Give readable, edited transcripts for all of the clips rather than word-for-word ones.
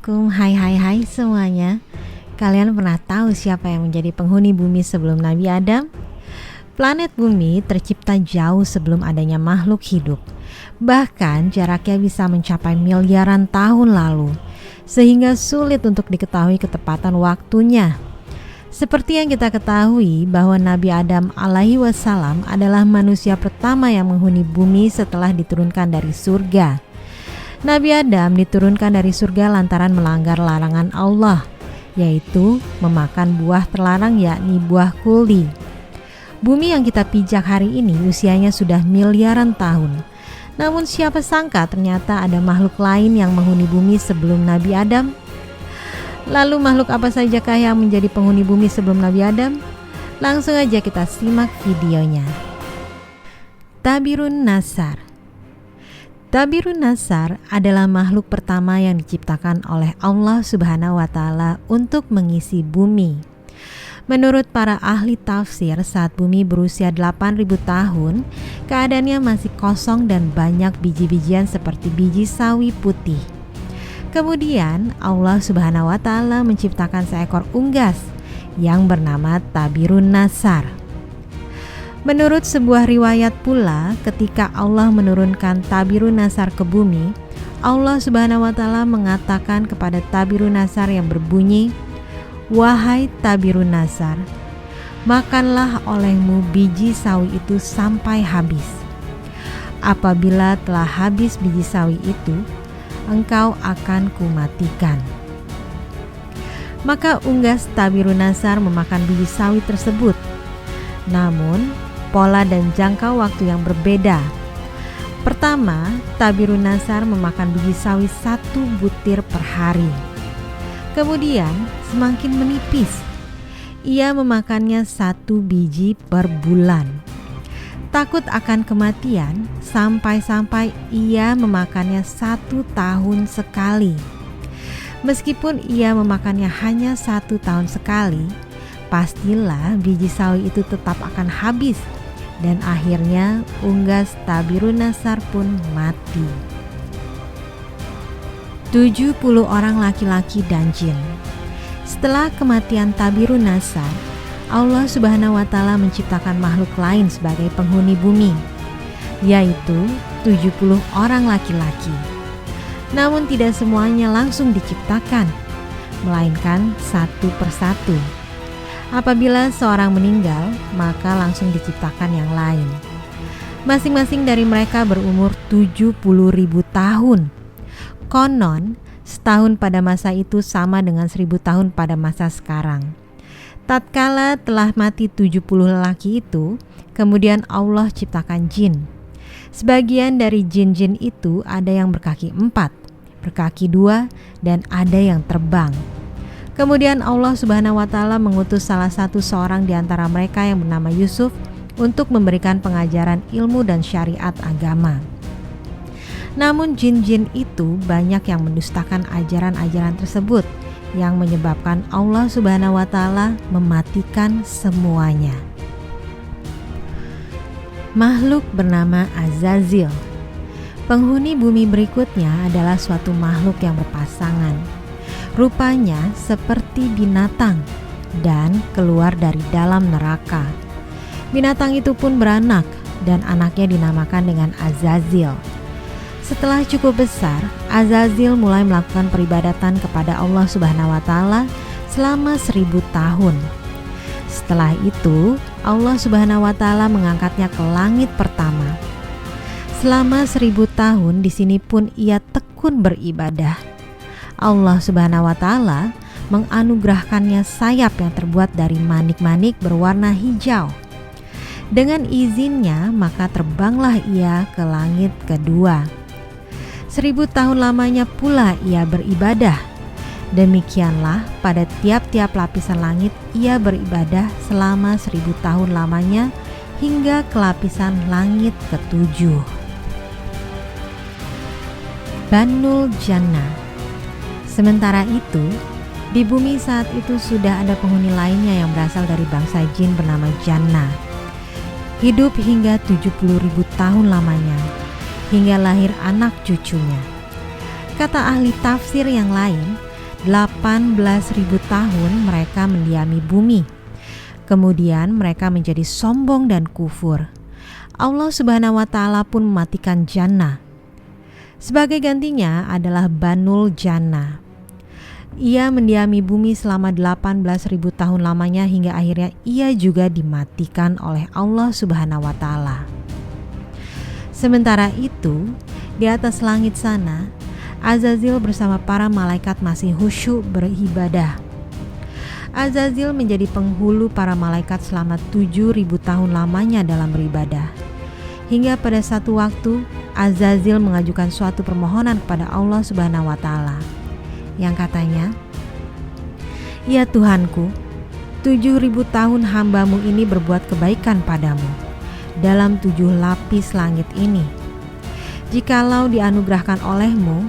Assalamualaikum, hai semuanya. Kalian pernah tahu siapa yang menjadi penghuni bumi sebelum Nabi Adam? Planet bumi tercipta jauh sebelum adanya makhluk hidup. Bahkan jaraknya bisa mencapai miliaran tahun lalu, sehingga sulit untuk diketahui ketepatan waktunya. Seperti yang kita ketahui bahwa Nabi Adam alaihi wassalam adalah manusia pertama yang menghuni bumi setelah diturunkan dari surga. Nabi Adam diturunkan dari surga lantaran melanggar larangan Allah, yaitu memakan buah terlarang yakni buah kuldi. Bumi yang kita pijak hari ini usianya sudah miliaran tahun. Namun siapa sangka ternyata ada makhluk lain yang menghuni bumi sebelum Nabi Adam? Lalu makhluk apa sajakah yang menjadi penghuni bumi sebelum Nabi Adam? Langsung aja kita simak videonya. Tabirun Nasar. Tabirun Nasar adalah makhluk pertama yang diciptakan oleh Allah Subhanahu wa Ta'ala untuk mengisi bumi. Menurut para ahli tafsir, saat bumi berusia 8.000 tahun, keadaannya masih kosong dan banyak biji-bijian seperti biji sawi putih. Kemudian Allah Subhanahu wa Ta'ala menciptakan seekor unggas yang bernama Tabirun Nasar. Menurut sebuah riwayat pula, ketika Allah menurunkan Tabirun Nasar ke bumi, Allah Subhanahu wa Ta'ala mengatakan kepada Tabirun Nasar yang berbunyi, "Wahai Tabirun Nasar, makanlah olehmu biji sawi itu sampai habis. Apabila telah habis biji sawi itu, engkau akan kumatikan." Maka unggas Tabirun Nasar memakan biji sawi tersebut. Namun, pola dan jangka waktu yang berbeda. Pertama, Tabirun Nasar memakan biji sawi 1 butir per hari. Kemudian, semakin menipis. Ia memakannya 1 biji per bulan. Takut akan kematian, sampai-sampai ia memakannya 1 tahun sekali. Meskipun ia memakannya hanya 1 tahun sekali, pastilah biji sawi itu tetap akan habis. Dan akhirnya unggas Tabirun Nasar pun mati. 70 orang laki-laki dan jin. Setelah kematian Tabirun Nasar, Allah Subhanahu wa Ta'ala menciptakan makhluk lain sebagai penghuni bumi, yaitu 70 orang laki-laki. Namun tidak semuanya langsung diciptakan, melainkan satu persatu. Apabila seorang meninggal, maka langsung diciptakan yang lain. Masing-masing dari mereka berumur 70.000 tahun. Konon, setahun pada masa itu sama dengan 1000 tahun pada masa sekarang. Tatkala telah mati 70 lelaki itu, kemudian Allah ciptakan jin. Sebagian dari jin-jin itu ada yang berkaki 4, berkaki 2, dan ada yang terbang. Kemudian Allah Subhanahu wa Ta'ala mengutus salah satu seorang di antara mereka yang bernama Yusuf untuk memberikan pengajaran ilmu dan syariat agama. Namun jin-jin itu banyak yang mendustakan ajaran-ajaran tersebut yang menyebabkan Allah Subhanahu wa Ta'ala mematikan semuanya. Makhluk bernama Azazil. Penghuni bumi berikutnya adalah suatu makhluk yang berpasangan. Rupanya seperti binatang dan keluar dari dalam neraka. Binatang itu pun beranak dan anaknya dinamakan dengan Azazil. Setelah cukup besar, Azazil mulai melakukan peribadatan kepada Allah Subhanahu wa Ta'ala selama 1000 tahun. Setelah itu, Allah Subhanahu wa Ta'ala mengangkatnya ke langit pertama. Selama 1000 tahun di sini pun ia tekun beribadah. Allah Subhanahu wa Ta'ala menganugerahkannya sayap yang terbuat dari manik-manik berwarna hijau. Dengan izinnya, maka terbanglah ia ke langit kedua. 1000 tahun lamanya pula ia beribadah. Demikianlah pada tiap-tiap lapisan langit ia beribadah selama 1000 tahun lamanya hingga ke lapisan langit ke-7. Banul Jannah. Sementara itu, di bumi saat itu sudah ada penghuni lainnya yang berasal dari bangsa jin bernama Jannah. Hidup hingga 70.000 tahun lamanya, hingga lahir anak cucunya. Kata ahli tafsir yang lain, 18.000 tahun mereka mendiami bumi. Kemudian mereka menjadi sombong dan kufur. Allah Subhanahu wa Ta'ala pun mematikan Jannah. Sebagai gantinya adalah Banul Jannah. Ia mendiami bumi selama 18.000 tahun lamanya hingga akhirnya ia juga dimatikan oleh Allah Subhanahu wa Ta'ala. Sementara itu, di atas langit sana, Azazil bersama para malaikat masih khusyuk beribadah. Azazil menjadi penghulu para malaikat selama 7.000 tahun lamanya dalam beribadah. Hingga pada satu waktu, Azazil mengajukan suatu permohonan kepada Allah Subhanahu wa Ta'ala, yang katanya, "Ya Tuhanku, 7.000 tahun hambamu ini berbuat kebaikan padamu dalam 7 lapis langit ini. Jikalau dianugerahkan olehmu,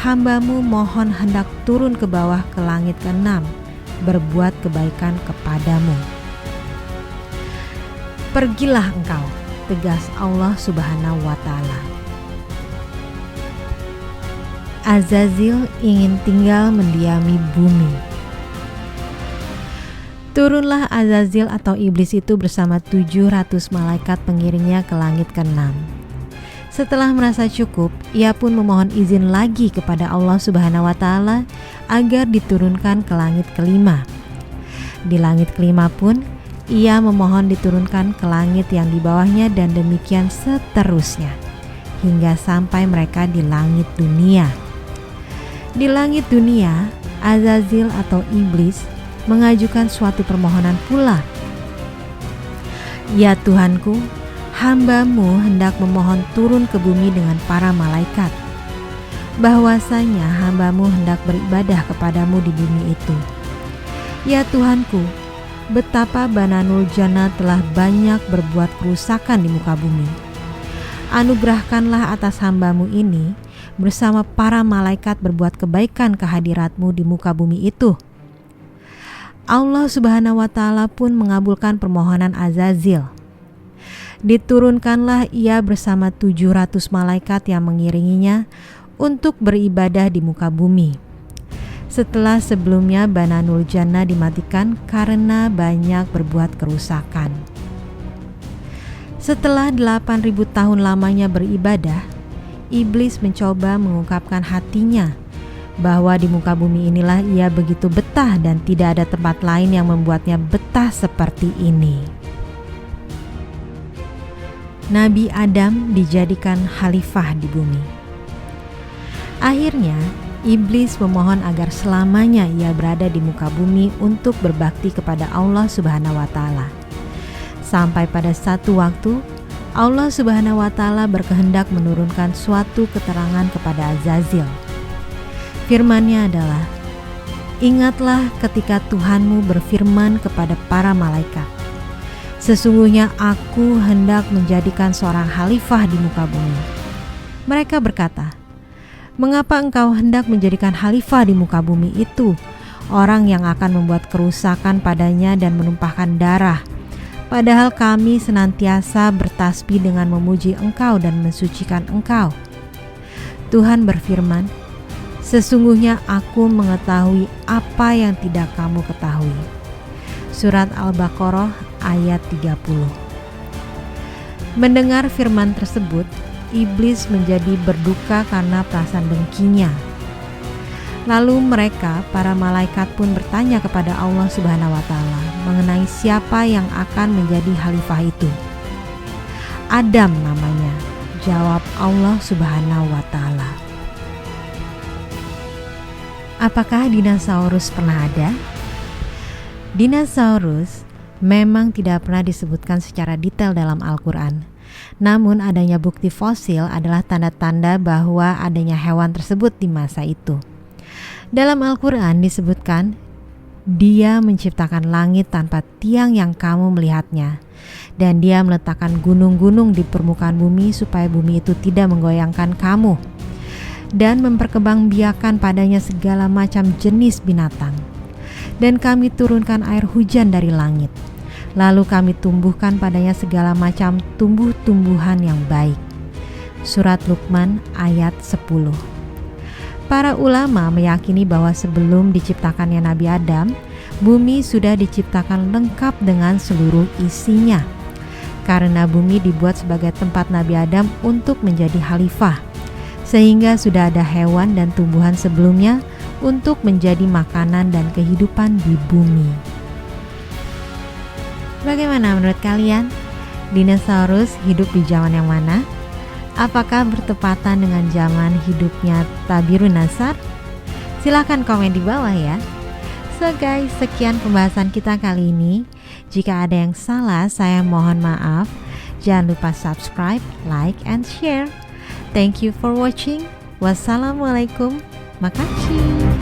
hambamu mohon hendak turun ke bawah ke langit ke-6, berbuat kebaikan kepadamu." "Pergilah engkau," tegas Allah Subhanahu wa Ta'ala. Azazil ingin tinggal mendiami bumi. Turunlah Azazil atau iblis itu bersama 700 malaikat pengiringnya ke langit ke-6. Setelah merasa cukup, ia pun memohon izin lagi kepada Allah Subhanahu wa Ta'ala agar diturunkan ke langit ke-5. Di langit ke-5 pun, ia memohon diturunkan ke langit yang di bawahnya dan demikian seterusnya, hingga sampai mereka di langit dunia. Di langit dunia, Azazil atau iblis mengajukan suatu permohonan pula. "Ya Tuhanku, hambamu hendak memohon turun ke bumi dengan para malaikat. Bahwasanya hambamu hendak beribadah kepadamu di bumi itu. Ya Tuhanku, betapa Bananul Jannah telah banyak berbuat kerusakan di muka bumi. Anugerahkanlah atas hambamu ini bersama para malaikat berbuat kebaikan kehadiratmu di muka bumi itu." Allah Subhanahu wa Ta'ala pun mengabulkan permohonan Azazil. Diturunkanlah ia bersama 700 malaikat yang mengiringinya untuk beribadah di muka bumi. Setelah sebelumnya Bananul Jannah dimatikan karena banyak berbuat kerusakan. Setelah 8.000 tahun lamanya beribadah, iblis mencoba mengungkapkan hatinya bahwa di muka bumi inilah ia begitu betah dan tidak ada tempat lain yang membuatnya betah seperti ini. Nabi Adam dijadikan khalifah di bumi. Akhirnya, iblis memohon agar selamanya ia berada di muka bumi untuk berbakti kepada Allah Subhanahu wa Ta'ala. Sampai pada satu waktu, Allah Subhanahu wa Ta'ala berkehendak menurunkan suatu keterangan kepada Azazil. Firman-Nya adalah, "Ingatlah ketika Tuhanmu berfirman kepada para malaikat, sesungguhnya aku hendak menjadikan seorang khalifah di muka bumi." Mereka berkata, "Mengapa engkau hendak menjadikan khalifah di muka bumi itu, orang yang akan membuat kerusakan padanya dan menumpahkan darah? Padahal kami senantiasa bertasbih dengan memuji engkau dan mensucikan engkau." Tuhan berfirman, "Sesungguhnya aku mengetahui apa yang tidak kamu ketahui." Surat Al-Baqarah ayat 30. Mendengar firman tersebut, iblis menjadi berduka karena perasaan dengkinya. Lalu mereka, para malaikat pun bertanya kepada Allah Subhanahu wa Ta'ala mengenai siapa yang akan menjadi khalifah itu. "Adam namanya," jawab Allah Subhanahu wa Ta'ala. Apakah dinosaurus pernah ada? Dinosaurus memang tidak pernah disebutkan secara detail dalam Al-Quran. Namun adanya bukti fosil adalah tanda-tanda bahwa adanya hewan tersebut di masa itu. Dalam Al-Quran disebutkan, "Dia menciptakan langit tanpa tiang yang kamu melihatnya, dan dia meletakkan gunung-gunung di permukaan bumi supaya bumi itu tidak menggoyangkan kamu, dan memperkembangbiakan padanya segala macam jenis binatang. Dan kami turunkan air hujan dari langit, lalu kami tumbuhkan padanya segala macam tumbuh-tumbuhan yang baik." Surat Luqman ayat 10. Para ulama meyakini bahwa sebelum diciptakannya Nabi Adam, bumi sudah diciptakan lengkap dengan seluruh isinya. Karena bumi dibuat sebagai tempat Nabi Adam untuk menjadi khalifah, sehingga sudah ada hewan dan tumbuhan sebelumnya untuk menjadi makanan dan kehidupan di bumi. Bagaimana menurut kalian? Dinosaurus hidup di zaman yang mana? Apakah bertepatan dengan zaman hidupnya Tabirun Nasar? Silahkan komen di bawah ya. So guys, sekian pembahasan kita kali ini. Jika ada yang salah, saya mohon maaf. Jangan lupa subscribe, like, and share. Thank you for watching. Wassalamualaikum. Makasih.